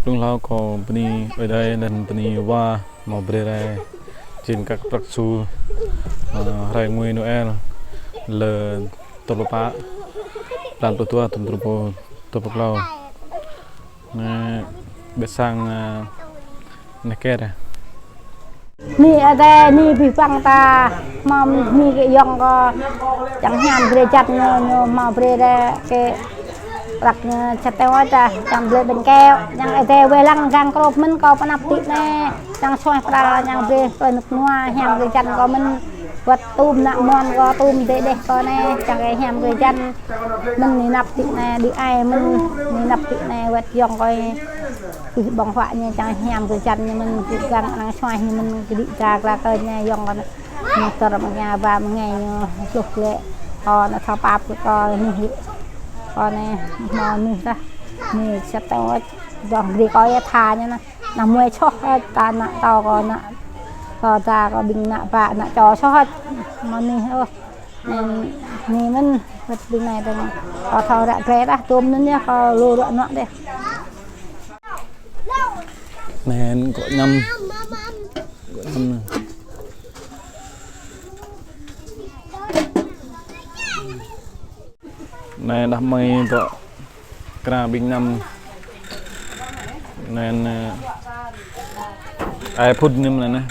Lung lao có bini ở đây nên bini wa mà bề đây trên các đặc su rai mui Noel le tolopa làm tổ tua tụm tụm tụm lao nè besang neket ni ada ni bipang ta mam ni cái yong có chẳng nham bề chặt nhờ mà bề đây cái lạc chặt teo ta chẳng bề bên keo chẳng ai teo về lăng gang crop mình có pan áp tít nè chẳng xoay ra chẳng bề rồi nước noa nham bề chặt có mình vật tôm nặng mòn có tôm để có nè chẳng cái nham bề chặt mình đi nạp tít nè đi ai mình đi nạp tít nè vật yong coi bằng họa như chẳng nham bề chặt như mình chỉ gang ăn xoay như mình đi ra coi nha yong con tờ một nhà và một ngày chụp lệ còn nó thao bắp coi như con này mò nè ta nè sẽ tao dòng đi coi thà nha nè mua cho ta nè tao còn nè còn ta có bình nè và nè cho hết mò nè thôi nè mình vật bình này thì có thao đã rẻ ra tôm nữa nhá có lô đoạn nọ đây nè có nhâm này đam mê vợ kra bình năm nên ai phun nhưng là này